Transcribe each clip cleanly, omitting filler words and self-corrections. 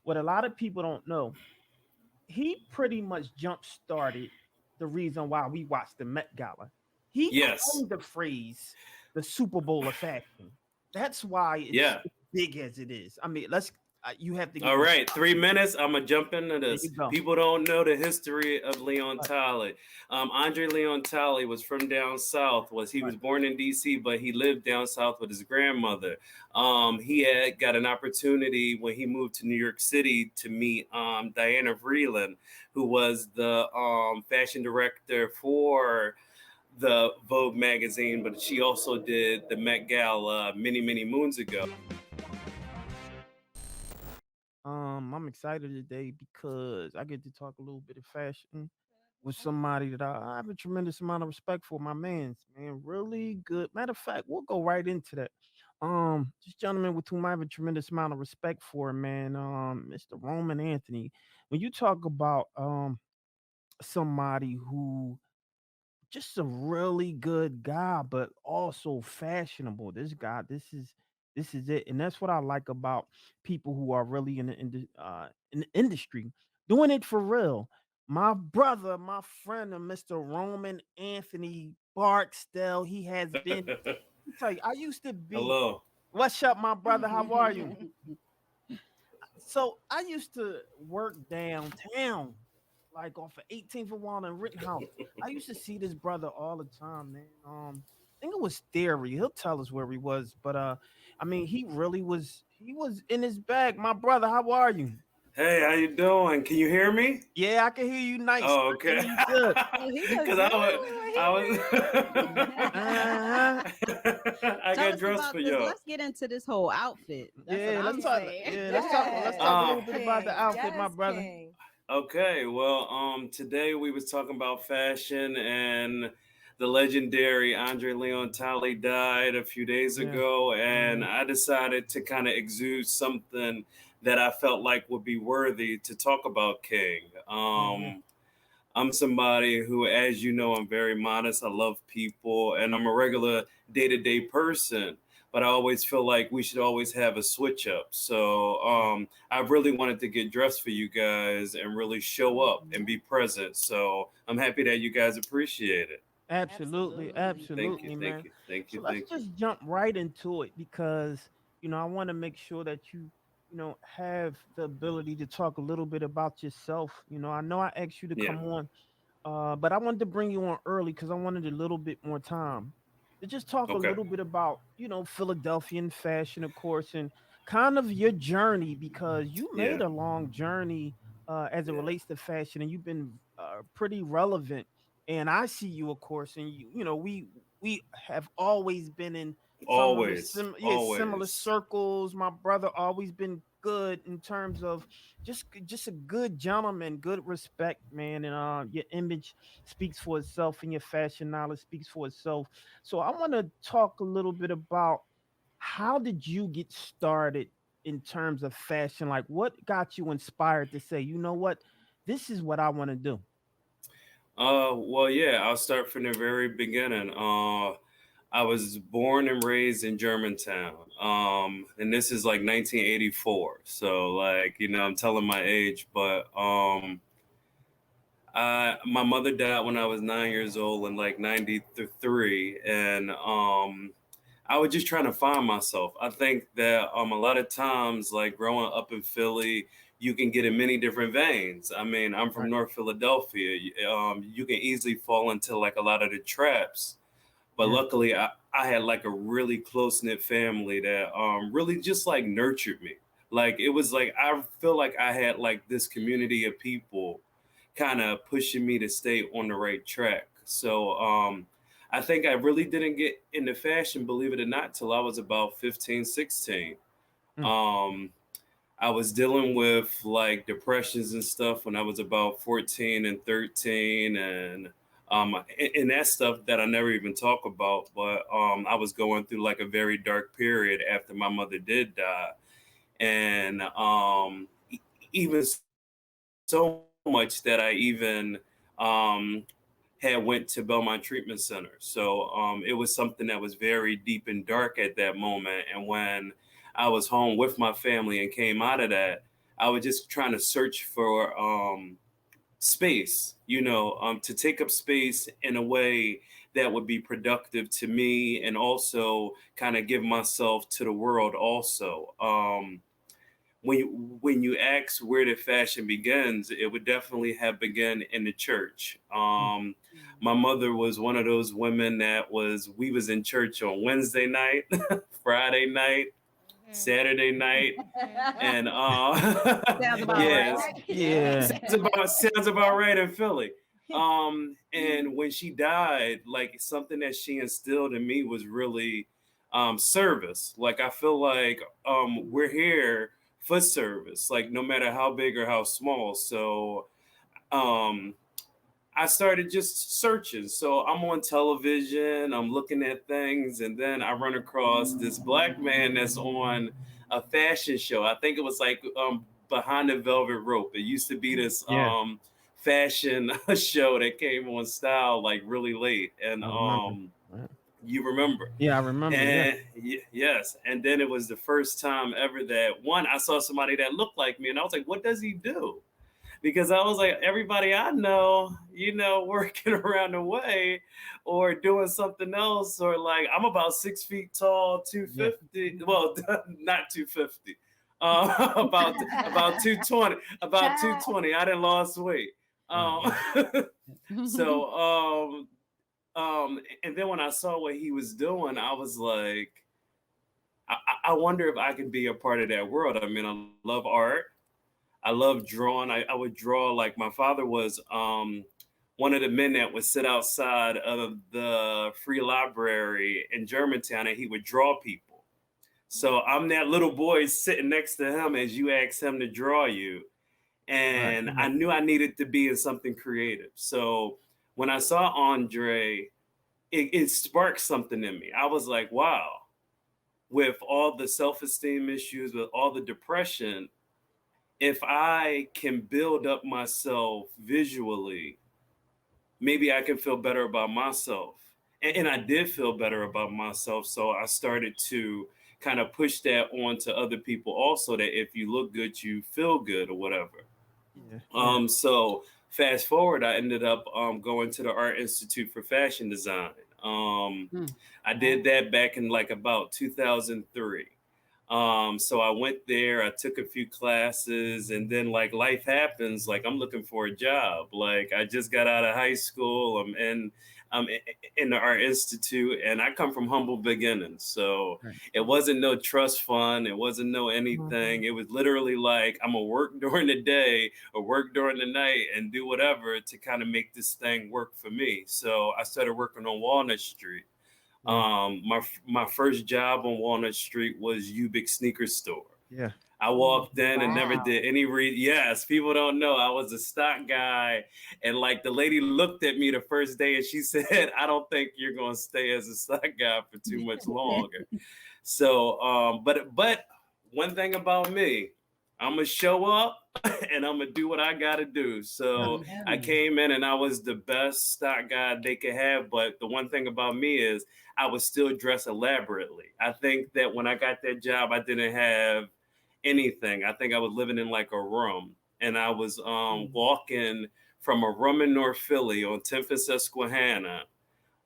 what a lot of people don't know, he pretty much jump started the reason why we watched the Met Gala. He Yes. coined the phrase the Super Bowl of fashion. That's why it's Yeah. big as it is. I mean, let's you have to All give him right, 3 minutes. I'm gonna jump into there this. you go. People don't know the history of Leon Right, Talley. Andre Leon Talley was from down south. He right. was born in D.C., but he lived down south with his grandmother. He had got an opportunity when he moved to New York City to meet Diana Vreeland, who was the fashion director for the Vogue magazine, but she also did the Met Gala many, many moons ago. I'm excited today because I get to talk a little bit of fashion with somebody that I have a tremendous amount of respect for. My man's man, really good. Matter of fact, we'll go right into that. This gentleman with whom I have a tremendous amount of respect for, man, Mr. Roman Anthony. When you talk about somebody who just a really good guy, but also fashionable. This is it, and that's what I like about people who are really in the industry, doing it for real. My brother, my friend, Mr. Roman Anthony Barksdale, he has been. Let me tell you, I used to be. Hello. What's up, my brother? How are you? So I used to work downtown, like off of 18th and Wall and Rittenhouse. I used to see this brother all the time, man. I think it was Theory. He'll tell us where he was, but I mean, he really was. He was in his bag. My brother, how are you? Hey, how you doing? Can you hear me? Yeah, I can hear you nice. Oh, I can okay. hear you good. Oh, he look Cause good. I Uh-huh. was I Tell got us dressed for about this. y'all. Let's get into this whole outfit. That's what Yeah, let's I'm talk. saying. Yeah, let's talk a Uh, little bit about the outfit, my brother. okay, well, today we was talking about fashion, and the legendary Andre Leon Talley died a few days Yeah. ago, and Mhm. I decided to kind of exude something that I felt like would be worthy to talk about King. Mhm. I'm somebody who, as you know, I'm very modest. I love people, and I'm a regular day to day person. But I always feel like we should always have a switch up. So I really wanted to get dressed for you guys and really show up and be present. So I'm happy that you guys appreciate it. Absolutely, Thank you, absolutely, thank man. you, thank you, So let's thank you. just jump right into it because I want to make sure that you have the ability to talk a little bit about yourself. I know I asked you to Yeah. come on, but I wanted to bring you on early because I wanted a little bit more time to just talk a Okay. little bit about Philadelphian fashion, of course, and kind of your journey because you Yeah. made a long journey as it Yeah. relates to fashion, and you've been pretty relevant. And I see you, of course, and we have always been in some of the Always. similar Always. circles. My brother always been good in terms of just a good gentleman, good respect, man, and your image speaks for itself, and your fashion knowledge speaks for itself. So I want to talk a little bit about how did you get started in terms of fashion? Like, what got you inspired to say, you know what, this is what I want to do? Well, yeah, I'll start from the very beginning. I was born and raised in Germantown. And this is like 1984. So like, I'm telling my age, but my mother died when I was 9 years old in like 93. And I was just trying to find myself. I think that a lot of times, like growing up in Philly, you can get in many different veins. I mean, I'm from Right. North Philadelphia. You can easily fall into like a lot of the traps. But Yeah. luckily, I had like a really close knit family that really just like nurtured me. Like it was like I feel like I had like this community of people kind of pushing me to stay on the right track. So I think I really didn't get into fashion, believe it or not, till I was about 15, 16. Mm. Um, I was dealing with like depressions and stuff when I was about 14 and 13, and that stuff that I never even talk about. But I was going through like a very dark period after my mother did die, and even so much that I even had went to Belmont Treatment Center. So it was something that was very deep and dark at that moment. And when I was home with my family and came out of that, I was just trying to search for space, to take up space in a way that would be productive to me and also kind of give myself to the world also. When you ask where the fashion begins, it would definitely have begun in the church. My mother was one of those women we was in church on Wednesday night, Friday night, Saturday night, and Sounds about yes, right. Yeah. sounds about right in Philly. And when she died, like something that she instilled in me was really service. Like I feel like we're here for service, like no matter how big or how small. So um I started just searching. So I'm on television, I'm looking at things, and then I run across this black man that's on a fashion show. I think it was like Behind the Velvet Rope. It used to be this Yeah. fashion show that came on Style like really late. And I remember. Right. you remember. Yeah, I remember. Yeah. And yes, and then it was the first time ever that I saw somebody that looked like me, and I was like, what does he do? Because I was like, everybody I know, working around the way or doing something else, or like I'm about 6 feet tall, 250. Well, not 250. About 220. About 220. I didn't lost weight. So and then when I saw what he was doing, I was like, I wonder if I can be a part of that world. I mean, I love art. I love drawing. I would draw, like my father was one of the men that would sit outside of the free library in Germantown, and he would draw people. So I'm that little boy sitting next to him as you ask him to draw you. And I knew I needed to be in something creative. So when I saw Andre, it sparked something in me. I was like, wow, with all the self-esteem issues, with all the depression, if I can build up myself visually, maybe I can feel better about myself. And I did feel better about myself. So I started to kind of push that on to other people also, that if you look good, you feel good or whatever. So fast forward, I ended up going to the Art Institute for Fashion Design. I did that back in like about 2003. So I went there, I took a few classes, and then like life happens, like I'm looking for a job. Like I just got out of high school, I'm in the Art Institute, and I come from humble beginnings. So it wasn't no trust fund, it wasn't no anything. It was literally like I'm gonna work during the day or work during the night and do whatever to kind of make this thing work for me. So I started working on Walnut Street. My first job on Walnut Street was Ubik Sneaker Store. Yeah. I walked in and never did any yes, people don't know I was a stock guy, and like the lady looked at me the first day and she said, I don't think you're gonna stay as a stock guy for too much longer. So but one thing about me, I'm gonna show up and I'm gonna do what I gotta do. So I came in and I was the best stock guy they could have. But the one thing about me is I was still dressed elaborately. I think that when I got that job, I didn't have anything. I think I was living in like a room, and I was walking from a room in North Philly on 10th and Susquehanna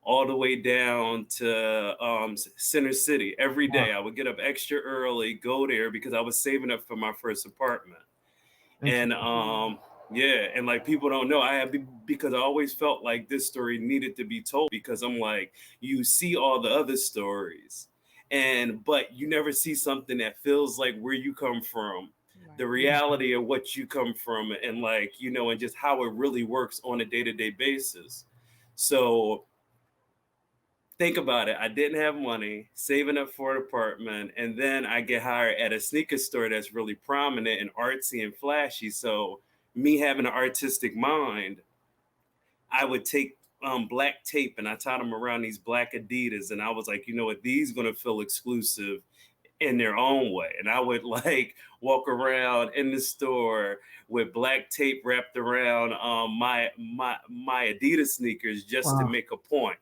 all the way down to Center City every day. I would get up extra early, go there because I was saving up for my first apartment. And and like people don't know, because I always felt like this story needed to be told, because I'm like, you see all the other stories, but you never see something that feels like where you come from, the reality of what you come from, and like, and just how it really works on a day-to-day basis. So think about it. I didn't have money, saving up for an apartment, and then I get hired at a sneaker store that's really prominent and artsy and flashy. So me having an artistic mind, I would take black tape and I tied them around these black Adidas, and I was like, you know what, these gonna feel exclusive in their own way. And I would like walk around in the store with black tape wrapped around my Adidas sneakers just to make a point.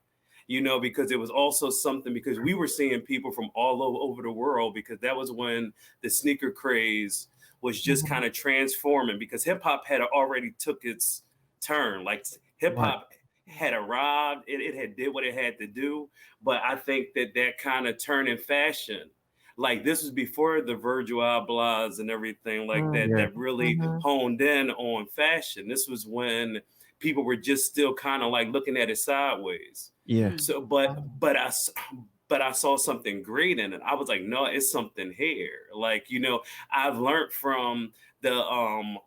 Because it was also something, because we were seeing people from all over the world, because that was when the sneaker craze was just Mhm. kind of transforming because hip hop had already took its turn. Like hip Right. hop had arrived, it had did what it had to do. But I think that kind of turn in fashion, like this was before the Virgil Ablohs and everything like that, Yeah. that really Mhm. honed in on fashion. This was when people were just still kind of like looking at it sideways. Yeah. Mm. So, but I saw something great in it. I was like, no, it's something here. Like, I've learned from the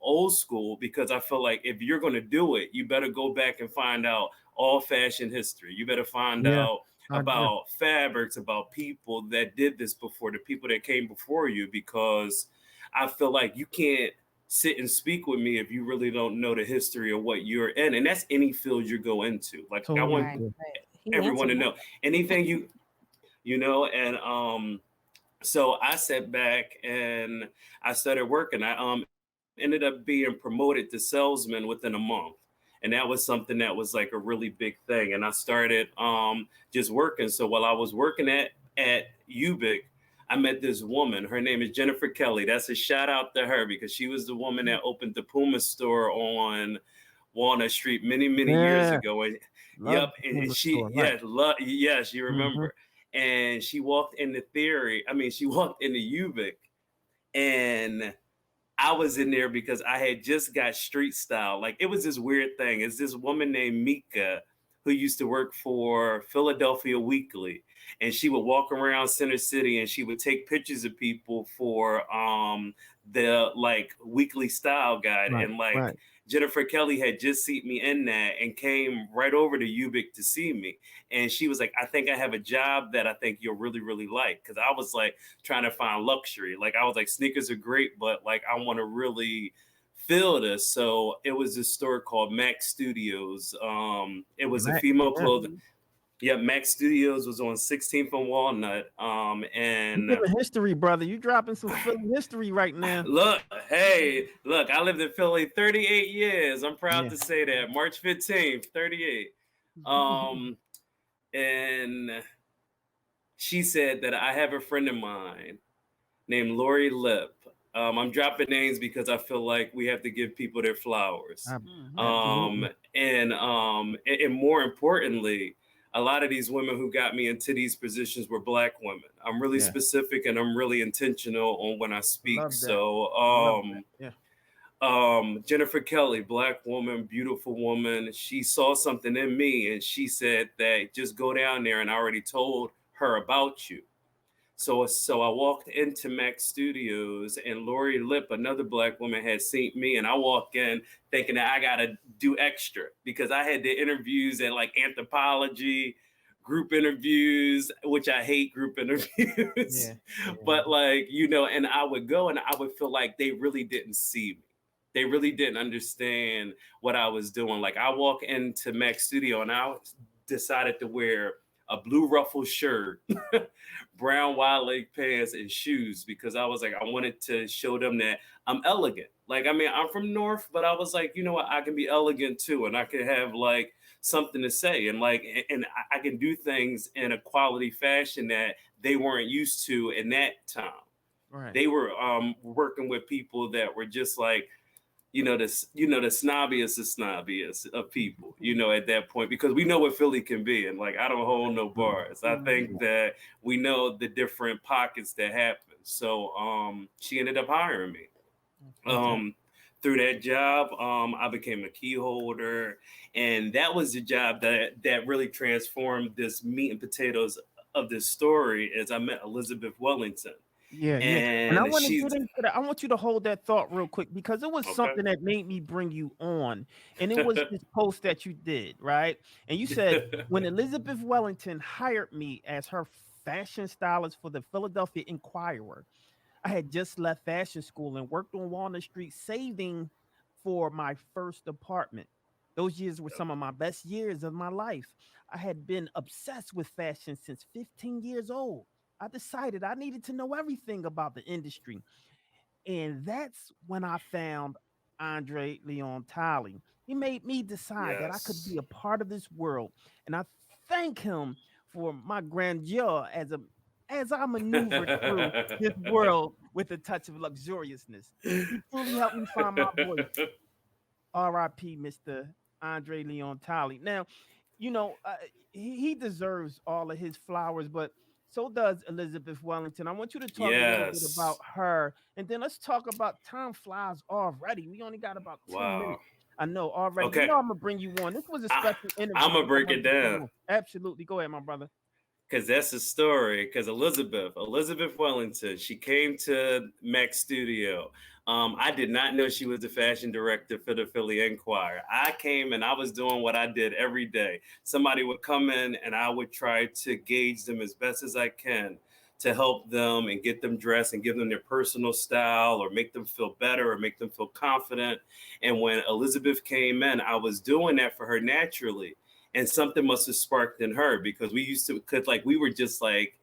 old school because I feel like if you're going to do it, you better go back and find out all fashion history. You better find Yeah. out I agree. about fabrics, about people that did this before, the people that came before you, because I feel like you can't sit and speak with me if you really don't know the history of what you're in. And that's any field you go into. Like I Totally want Right, agree. right. He everyone answered to that. know anything and so I sat back and I started working. I ended up being promoted to salesman within a month. And that was something that was like a really big thing. And I started just working. So while I was working at Ubik, I met this woman. Her name is Jennifer Kelly. That's a shout out to her because she was the woman that opened the Puma store on Walnut Street many, many years Yeah. ago. And Love yep, the and Puma she, store. Right. yeah, yes, you Mhm. remember. And she walked in the theory. I mean, she walked in the Ubik, and I was in there because I had just got street style. Like it was this weird thing. It's this woman named Mika who used to work for Philadelphia Weekly, and she would walk around Center City and she would take pictures of people for the like weekly style guide. Right. And like Right. Jennifer Kelly had just seen me in that and came right over to Ubik to see me. And she was like, I think I have a job that I think you'll really, really like. Cause I was like trying to find luxury. Like I was like, sneakers are great, but like I want to really feel this. So it was this store called Mac Studios. It was a Mac. female Yeah. clothing. Yeah, Mac Studios was on 16th and Walnut. You And giving history, brother. You dropping some Philly history right now. look, hey, look, I lived in Philly 38 years. I'm proud Yeah. to say that. March 15th, 38. Um, and she said that I have a friend of mine named Lori Lip. I'm dropping names because I feel like we have to give people their flowers. Mhm. Um, Absolutely. and more importantly, a lot of these women who got me into these positions were Black women. I'm really Yeah. specific and I'm really intentional on when I speak. Love that. So, Love that. Yeah. Jennifer Kelly, Black woman, beautiful woman. She saw something in me and she said that just go down there, and I already told her about you. So I walked into Mac Studios, and Lori Lip, another Black woman, had seen me, and I walk in thinking that I gotta do extra because I had the interviews at like Anthropology, group interviews, which I hate group interviews. Yeah. Yeah. But like, and I would go and I would feel like they really didn't see me. They really didn't understand what I was doing. Like I walk into Mac Studio and I decided to wear a blue ruffle shirt, brown wide leg pants, and shoes because I was like, I wanted to show them that I'm elegant. Like, I mean, I'm from North, but I was like, you know what, I can be elegant too, and I can have like something to say, and like, and I can do things in a quality fashion that they weren't used to in that time. Right. They were working with people that were just like, the snobbiest of snobbiest of people, at that point, because we know what Philly can be. And like, I don't hold no bars. I think that we know the different pockets that happen. So she ended up hiring me. Fantastic. Through that job, I became a key holder. And that was the job that really transformed this meat and potatoes of this story as I met Elizabeth Wellington. Yeah, yeah. And I And want to get she's into that. I want you to hold that thought real quick because it was okay. something that made me bring you on. And it was this post that you did, right? And you said, when Elizabeth Wellington hired me as her fashion stylist for the Philadelphia Inquirer, I had just left fashion school and worked on Walnut Street, saving for my first apartment. Those years were some of my best years of my life. I had been obsessed with fashion since 15 years old. I decided I needed to know everything about the industry. And that's when I found Andre Leon Talley. He made me decide that I could be Yes. a part of this world. And I thank him for my grandeur as I maneuvered through this world with a touch of luxuriousness. He truly helped me find my voice. R.I.P. Mr. Andre Leon Talley. Now, you know, he deserves all of his flowers, but so does Elizabeth Wellington. I want you to talk a little bit about Yes. her, and then let's talk about time flies already. We only got about 10 Wow. minutes. I know already. You Okay. know I'm gonna bring you on. This was a I, special interview. I'm gonna So I break wanted it to bring down. you on. Absolutely. Go ahead, my brother. Because that's the story. Because Elizabeth Wellington, she came to Mac Studio. I did not know she was the fashion director for the Philly Enquirer. I came and I was doing what I did every day. Somebody would come in and I would try to gauge them as best as I can to help them and get them dressed and give them their personal style or make them feel better or make them feel confident. And when Elizabeth came in, I was doing that for her naturally, and something must have sparked in her because we used to, cause like we were just like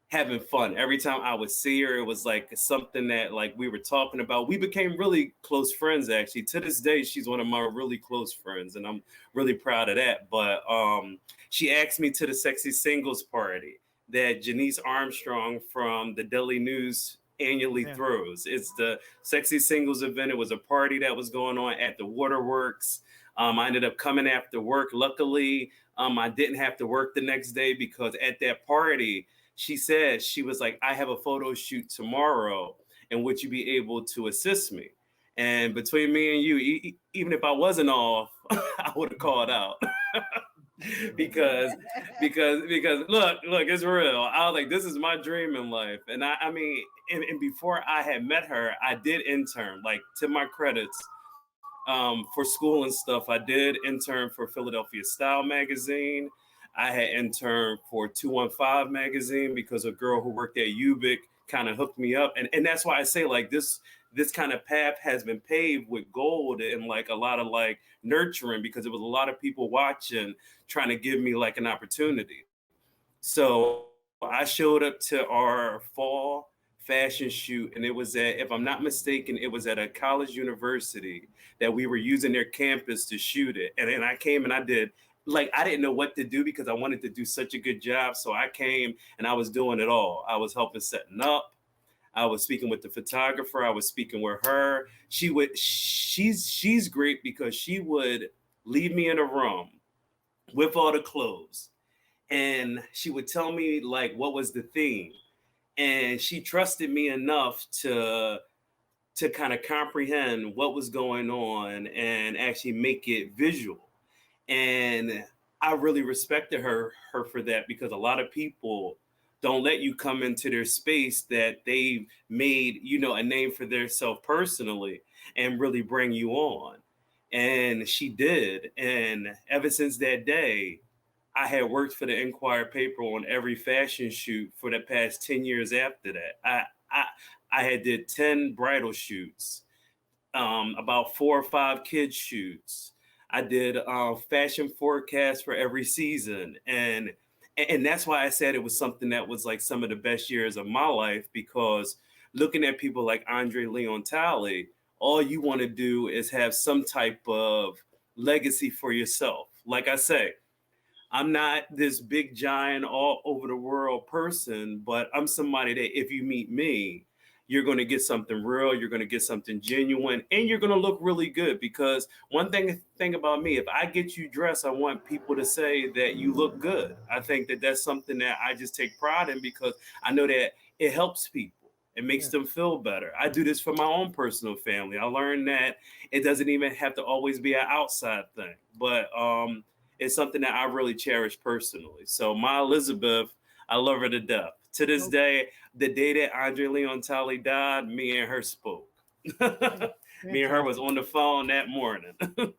having fun. Every time I would see her, it was like something that like we were talking about. We became really close friends actually. To this day, she's one of my really close friends, and I'm really proud of that. But she asked me to the Sexy Singles party that Janice Armstrong from the Daily News annually Yeah. throws. It's the Sexy Singles event. It was a party that was going on at the Waterworks. I ended up coming after work. Luckily, I didn't have to work the next day because at that party, she said, she was like, I have a photo shoot tomorrow, and would you be able to assist me? And between me and you, even if I wasn't off, I would have called out. because look, it's real. I was like, this is my dream in life. And I mean, and before I had met her, I did intern, like to my credits, for school and stuff. I did intern for Philadelphia Style magazine. I had interned for 215 magazine because a girl who worked at Ubik kind of hooked me up. And that's why I say like this kind of path has been paved with gold and like a lot of like nurturing, because it was a lot of people watching, trying to give me like an opportunity. So I showed up to our fall fashion shoot, and it was at, if I'm not mistaken, it was at a college university that we were using their campus to shoot it. And then I came and I did, like, I didn't know what to do because I wanted to do such a good job. So I came and I was doing it all. I was helping setting up. I was speaking with the photographer. I was speaking with her. She's great because she would leave me in a room with all the clothes, and she would tell me like what was the theme, and she trusted me enough to kind of comprehend what was going on and actually make it visual. And I really respected her for that, because a lot of people don't let you come into their space that they've made, you know, a name for themselves personally and really bring you on. And she did. And ever since that day, I had worked for the Enquirer paper on every fashion shoot for the past 10 years after that. I I had did 10 bridal shoots, about 4 or 5 kids shoots. I did fashion forecasts for every season, and that's why I said it was something that was like some of the best years of my life, because looking at people like Andre Leon Talley, all you want to do is have some type of legacy for yourself. Like I say, I'm not this big giant all over the world person, but I'm somebody that if you meet me, you're going to get something real, you're going to get something genuine, and you're going to look really good. Because one thing about me, if I get you dressed, I want people to say that you look good. I think that that's something that I just take pride in, because I know that it helps people. It makes Yeah. them feel better. I do this for my own personal family. I learned that it doesn't even have to always be an outside thing, but it's something that I really cherish personally. So my Elizabeth, I love her to death. To this No, day, the day that Andre Leon Talley died, me and her spoke. Me and her was fantastic. on the phone that morning.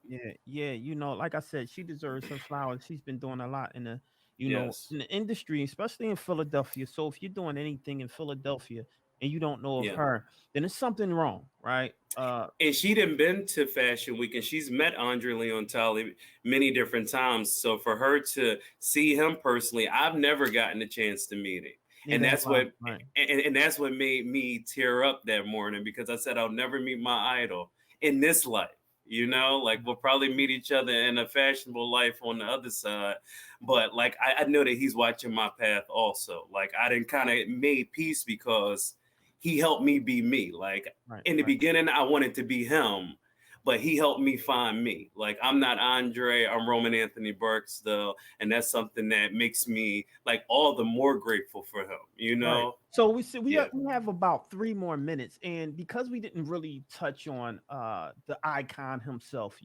Yeah, yeah. You know, like I said, she deserves her flowers. She's been doing a lot in the, Yes. in the industry, especially in Philadelphia. So if you're doing anything in Philadelphia and you don't know of Yeah. her, then there's something wrong, right? And she done been to Fashion Week, and she's met Andre Leon Talley many different times. So for her to see him personally, I've never gotten a chance to meet him. And Neither have that's I. what Right. and that's what made me tear up that morning, because I said I'll never meet my idol in this life. You know, like we'll probably meet each other in a fashionable life on the other side. But like I know that he's watching my path also. Like I didn't kind of made peace because he helped me be me. Like in the beginning, I wanted to be him, but he helped me find me. Like I'm not Andre, I'm Roman Anthony Barksdale, and that's something that makes me like all the more grateful for him. You know. Right. So we have about 3 more minutes, and because we didn't really touch on the icon himself,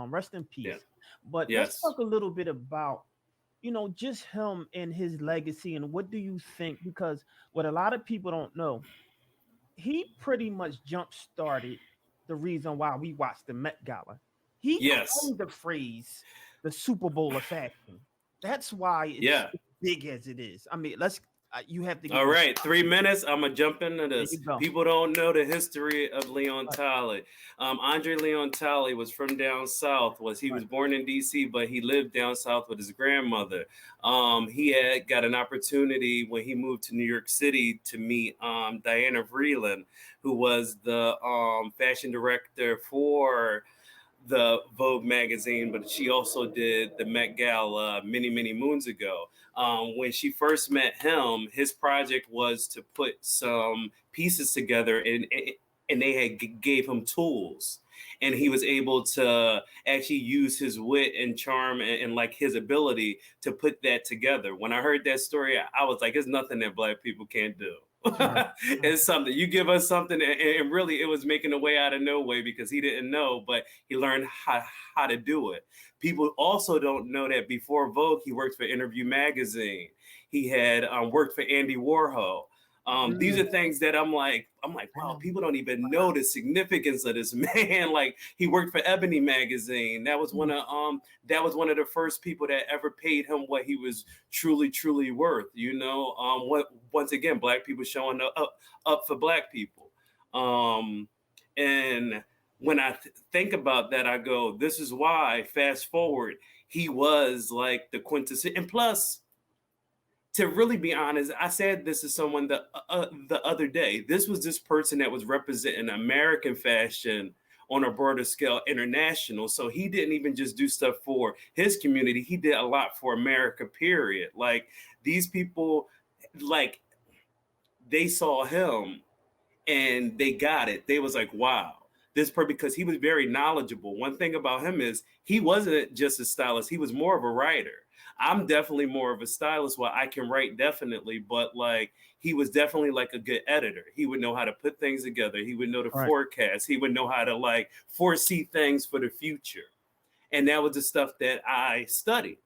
rest in peace. Yeah. But let's talk a little bit about just him and his legacy, and what do you think? Because what a lot of people don't know, he pretty much jump started the reason why we watched the Met Gala. He coined the phrase the Super Bowl of fashion. That's why it's big as it is. I mean, you have to. All right, 3 minutes. I'm gonna jump into this. People don't know the history of Leon Talley. Andre Leon Talley was from down south. He was born in D.C., but he lived down south with his grandmother. He had got an opportunity when he moved to New York City to meet Diana Vreeland, who was the fashion director for the Vogue magazine, but she also did the Met Gala many, many moons ago. When she first met him, his project was to put some pieces together, and they had gave him tools, and he was able to actually use his wit and charm and like his ability to put that together. When I heard that story, I was like, "There's nothing that Black people can't do." It's something. You give us something, and really it was making a way out of no way because he didn't know, but he learned how to do it. People also don't know that before Vogue, he worked for Interview magazine. He had worked for Andy Warhol. These are things that I'm like, wow, people don't even know the significance of this man. Like he worked for Ebony magazine. That was one of the first people that ever paid him what he was truly worth. Once again, Black people showing up for Black people. And when I think about that, I go, this is why. Fast forward, he was like the quintessence. And plus, to really be honest, I said this to someone the other day. This was this person that was representing American fashion on a broader scale, international. So he didn't even just do stuff for his community. He did a lot for America, period. Like these people, like they saw him and they got it. They was like, wow. Because he was very knowledgeable. One thing about him is he wasn't just a stylist. He was more of a writer. I'm definitely more of a stylist. Well, I can write definitely, but like he was definitely like a good editor. He would know how to put things together. He would know the forecast. He would know how to like foresee things for the future. And that was the stuff that I studied.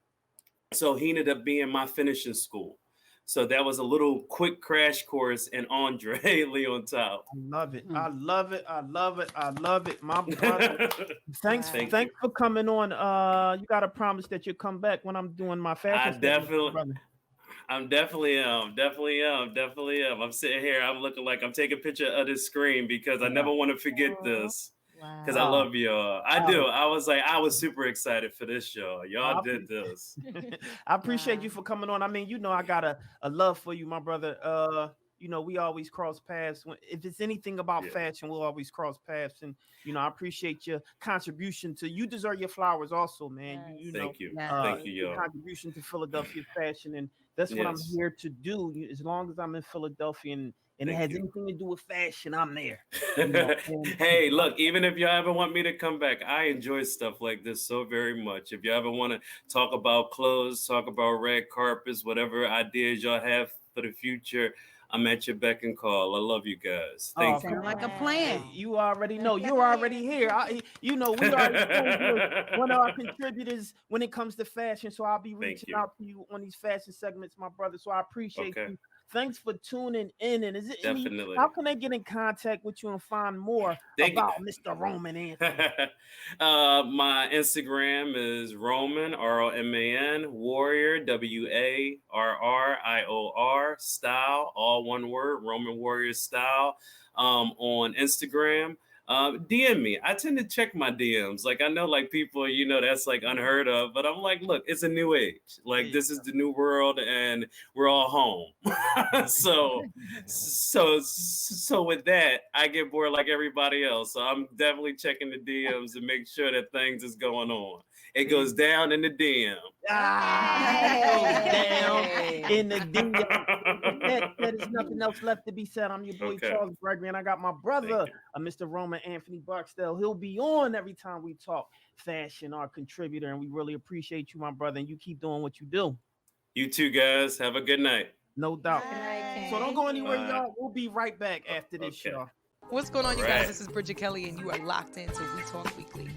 So he ended up being my finishing school. So that was a little quick crash course in Andre Leon Talley. I love it. I love it. I love it. I love it. My brother. Thanks for coming on. You gotta promise that you'll come back when I'm doing my fashion. I'm definitely am. I'm sitting here. I'm looking like I'm taking a picture of this screen because I never want to forget this. Because I love y'all. I do. I was super excited for this show. Y'all did this. I appreciate you for coming on. I mean, I got a love for you, my brother. We always cross paths. If it's anything about fashion, we'll always cross paths. And, I appreciate your contribution you deserve your flowers also, man. Thank you. Thank you, y'all. Contribution to Philadelphia fashion. And that's what I'm here to do. As long as I'm in Philadelphia and it has anything to do with fashion, I'm there. Hey, look, even if y'all ever want me to come back, I enjoy stuff like this so very much. If you ever want to talk about clothes, talk about red carpets, whatever ideas y'all have for the future, I'm at your beck and call. I love you guys. Thank you. Sound like a plan. Hey, you already know. You're already here. We already one of our contributors when it comes to fashion. So I'll be reaching out to you on these fashion segments, my brother. So I appreciate you. Thanks for tuning in. And how can they get in contact with you and find more about Mr. Roman Anthony? My Instagram is Roman, ROMAN, Warrior, WARRIOR, style, all one word, Roman Warrior style, on Instagram. DM me. I tend to check my DMs. Like I know like people, that's like unheard of, but I'm like, look, it's a new age. Like this is the new world and we're all home. so with that, I get bored like everybody else. So I'm definitely checking the DMs to make sure that things is going on. It goes down in the DM. Down in the DM. There's nothing else left to be said. I'm your boy Charles Gregory, and I got my brother, Mr. Roman Anthony Barksdale. He'll be on every time we talk fashion, our contributor, and we really appreciate you, my brother, and you keep doing what you do. You too, guys. Have a good night. No doubt. So don't go anywhere, y'all. We'll be right back after this, y'all. What's going on, you guys? This is Bridget Kelly, and you are locked into We Talk Weekly.